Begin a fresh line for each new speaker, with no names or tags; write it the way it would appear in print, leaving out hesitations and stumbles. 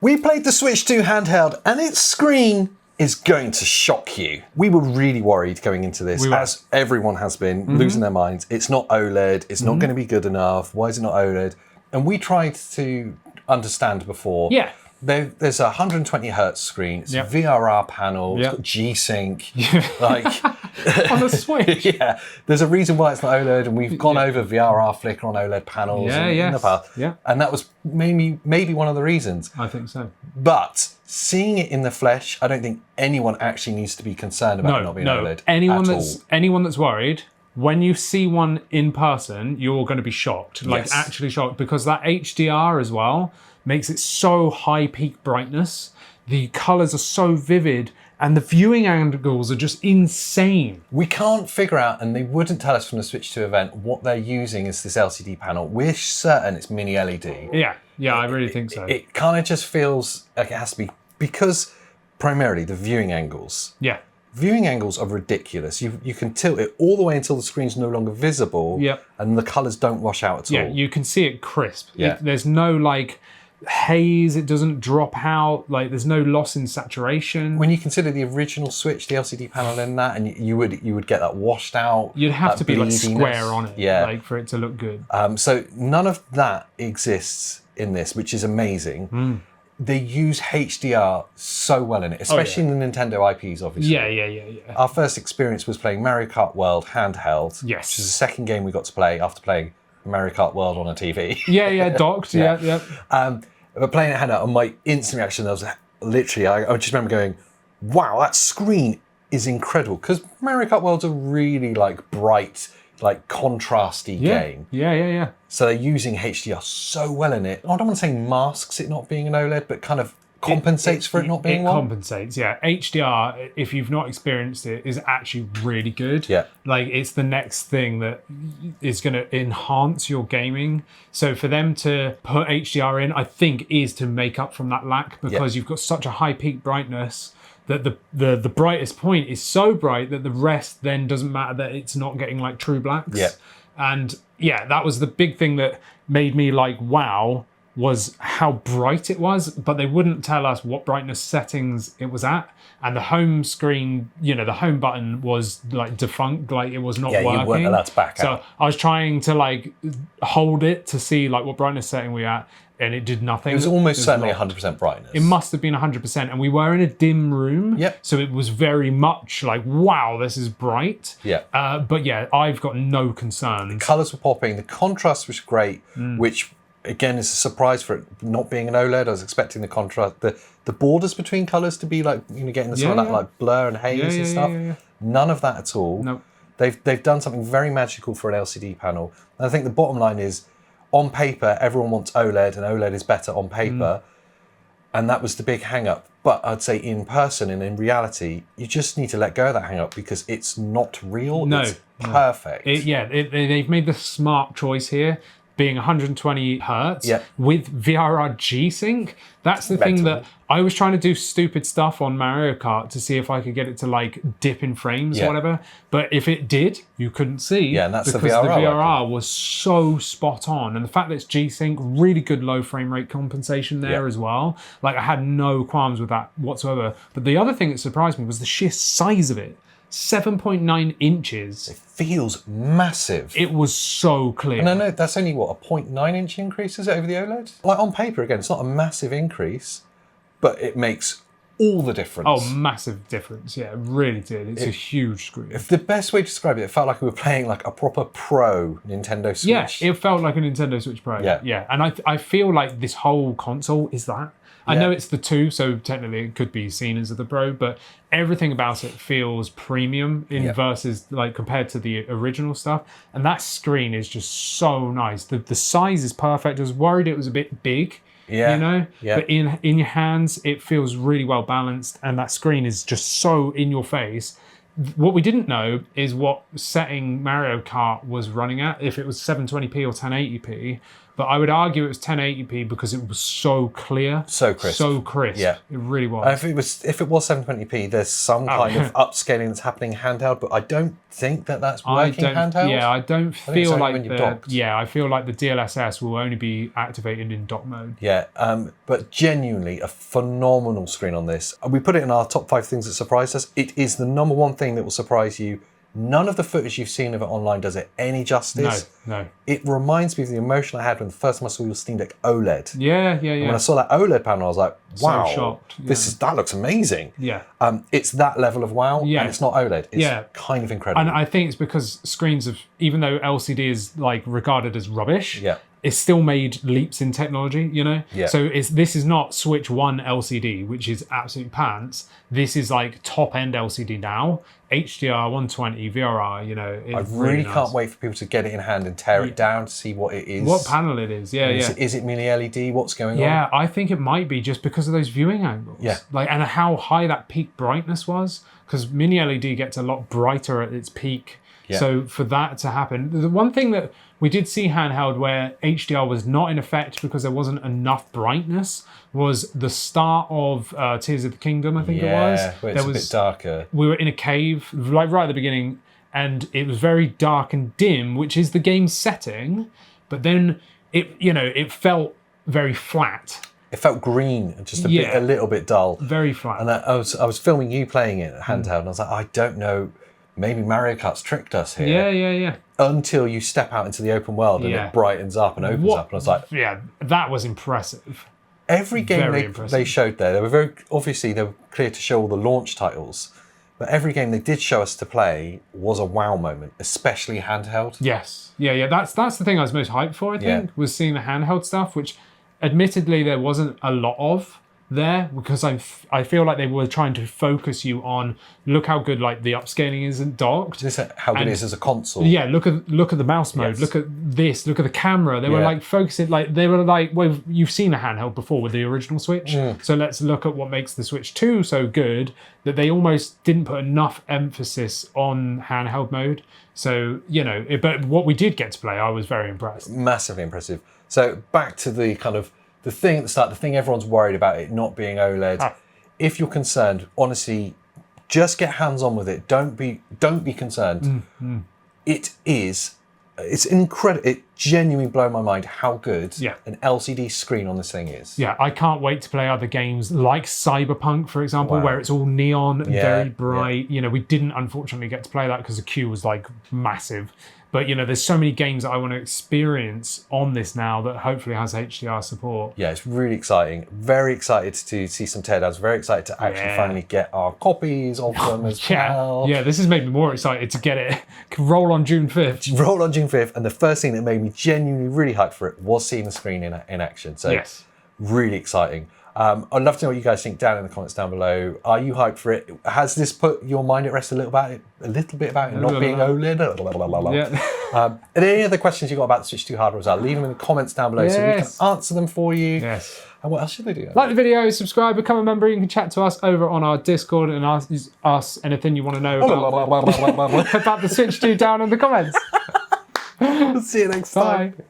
We played the Switch 2 handheld and its screen is going to shock you. We were really worried going into this, as everyone has been, losing their minds. It's not OLED, it's not going to be good enough. Why is it not OLED? And we tried to understand before.
Yeah.
There's a 120 hertz screen, it's a VRR panel, it's got G-Sync. Like,
on the Switch.
Yeah. There's a reason why it's not OLED, and we've gone over VRR flicker on OLED panels in the past.
Yeah.
And that was maybe one of the reasons.
I think so.
But seeing it in the flesh, I don't think anyone actually needs to be concerned about it not being OLED.
Anyone that's worried, when you see one in person, you're going to be shocked, actually shocked, because that HDR as well makes it so high peak brightness. The colours are so vivid and the viewing angles are just insane.
We can't figure out, and they wouldn't tell us from the Switch 2 event, what they're using as this LCD panel. We're certain it's mini LED.
Yeah, I really think so.
It kind of just feels like it has to be, because primarily the viewing angles.
Yeah.
Viewing angles are ridiculous. You can tilt it all the way until the screen's no longer visible, and the colours don't wash out at all.
Yeah, you can see it crisp. There's no haze, it doesn't drop out, there's no loss in saturation.
When you consider the original Switch, the LCD panel in that, and you would get that washed out.
You'd have to be
bleediness.
square on it, for it to look good.
So none of that exists in this, which is amazing. They use HDR so well in it, especially in the Nintendo IPs, obviously.
Yeah.
Our first experience was playing Mario Kart World handheld, which is the second game we got to play after playing Mario Kart World on a TV.
Docked,
But playing it handheld, and my instant reaction, I was literally, I just remember going, wow, that screen is incredible. Because Mario Kart World's a really bright, contrasty game.
Yeah.
So they're using HDR so well in it. I don't want to say masks it not being an OLED, but kind of compensates for it not being one.
It compensates, yeah. HDR, if you've not experienced it, is actually really good.
Yeah.
It's the next thing that is going to enhance your gaming. So for them to put HDR in, I think, is to make up from that lack, because you've got such a high peak brightness that the brightest point is so bright that the rest then doesn't matter, that it's not getting true blacks.
Yeah.
And that was the big thing that made me wow, was how bright it was, but they wouldn't tell us what brightness settings it was at. And the home screen, the home button was defunct, it was not working.
You weren't allowed to back out.
So I was trying to hold it to see what brightness setting we were at, and it did nothing.
It was almost certainly 100% brightness.
It must have been 100%, and we were in a dim room.
Yep.
So it was very much wow, this is bright.
Yeah.
But I've got no concerns.
The colours were popping, the contrast was great, which again is a surprise for it not being an OLED. I was expecting the contrast, the borders between colours to be getting some of that blur and haze and stuff.
Yeah.
None of that at all.
No.
They've done something very magical for an LCD panel. And I think the bottom line is, on paper, everyone wants OLED, and OLED is better on paper. And that was the big hang-up. But I'd say in person and in reality, you just need to let go of that hang-up, because it's not real.
No.
It's perfect.
They've made the smart choice here, being 120 hertz with VRR and G-Sync. That's the thing that I was trying to do stupid stuff on Mario Kart to see if I could get it to dip in frames or whatever. But if it did, you couldn't see.
Yeah, and that's
because
the VRR.
The VRR was so spot on. And the fact that it's G-Sync, really good low frame rate compensation there as well. I had no qualms with that whatsoever. But the other thing that surprised me was the sheer size of it. 7.9 inches.
It feels massive.
It was so clear.
And I know that's only, a 0.9 inch increase, is it, over the OLED? On paper, again, it's not a massive increase, but it makes all the difference.
Oh, massive difference. Yeah, it really did. It's a huge screen.
If the best way to describe it felt like we were playing a proper pro Nintendo Switch.
Yeah, it felt like a Nintendo Switch Pro. Yeah. And I feel like this whole console is that. I know it's the 2, so technically it could be seen as the Pro, but everything about it feels premium versus compared to the original stuff. And that screen is just so nice. The size is perfect. I was worried it was a bit big.
Yeah.
But in your hands, it feels really well balanced, and that screen is just so in your face. What we didn't know is what setting Mario Kart was running at, if it was 720p or 1080p. but I would argue it was 1080p because it was so clear,
so crisp.
Yeah, it really was.
And if it was 720p, there's some kind of upscaling that's happening handheld, but I don't think that's working handheld.
Yeah, I feel like the DLSS will only be activated in dock mode.
Yeah, but genuinely a phenomenal screen on this. We put it in our top 5 things that surprised us. It is the number one thing that will surprise you. None of the footage you've seen of it online does it any justice.
No.
It reminds me of the emotion I had when the first time I saw your Steam Deck OLED.
Yeah.
And when I saw that OLED panel, I was like, wow,
so shocked. Yeah.
that looks amazing.
Yeah.
It's that level of wow, and it's not OLED. It's kind of incredible.
And I think it's because screens even though LCD is like regarded as rubbish,
yeah,
it's still made leaps in technology, you know?
Yeah.
So this is not Switch 1 LCD, which is absolute pants. This is like top-end LCD now. HDR, 120, VRR, you know.
I really can't wait for people to get it in hand and tear it down to see what it is.
What panel it is,
Is it mini LED? What's going on?
Yeah, I think it might be just because of those viewing angles.
Yeah.
And how high that peak brightness was. Because mini LED gets a lot brighter at its peak.
Yeah.
So for that to happen, the one thing that we did see handheld where HDR was not in effect because there wasn't enough brightness was the start of Tears of the Kingdom, I think it was.
Where it's a bit darker.
We were in a cave, like right at the beginning, and it was very dark and dim, which is the game's setting. But then it felt very flat.
It felt green and just a little bit dull.
Very flat.
And I was filming you playing it handheld, and I was like, I don't know. Maybe Mario Kart's tricked us here.
Yeah.
Until you step out into the open world and it brightens up and opens up. And I was like...
Yeah, that was impressive.
Every game they showed there, they were very... Obviously, they were clear to show all the launch titles. But every game they did show us to play was a wow moment, especially handheld.
Yes. Yeah. That's the thing I was most hyped for, I think, was seeing the handheld stuff, which admittedly there wasn't a lot of there, because I feel like they were trying to focus you on look how good like the upscaling is and docked.
How good it is as a console.
Yeah, look at the mouse mode.
Yes.
Look at this. Look at the camera. They were like focusing. Like they were like, well, you've seen a handheld before with the original Switch, so let's look at what makes the Switch 2 so good that they almost didn't put enough emphasis on handheld mode. So but what we did get to play, I was very impressed.
Massively impressive. So back to the kind of the thing at the start, the thing everyone's worried about it not being OLED. If you're concerned, honestly, just get hands-on with it. Don't be concerned. It's incredible. It genuinely blew my mind how good an LCD screen on this thing is.
Yeah, I can't wait to play other games like Cyberpunk, for example, where it's all neon and very bright. We didn't unfortunately get to play that because the queue was like massive. But there's so many games that I want to experience on this now that hopefully has HDR support.
Yeah, it's really exciting. Very excited to see some teardowns. Very excited to actually finally get our copies of them as well.
Yeah, this has made me more excited to get it. Roll on June 5th.
Roll on June 5th. And the first thing that made me genuinely really hyped for it was seeing the screen in action. So really exciting. I'd love to know what you guys think down in the comments down below. Are you hyped for it? Has this put your mind at rest a little bit about it not being OLED? Are there any other questions you got about the Switch 2 hardware as well? Leave them in the comments down below so we can answer them for you.
Yes.
And what else should they do?
Like the video, subscribe, become a member. You can chat to us over on our Discord and ask us anything you want to know about the Switch 2 down in the comments.
See you next time.
Bye.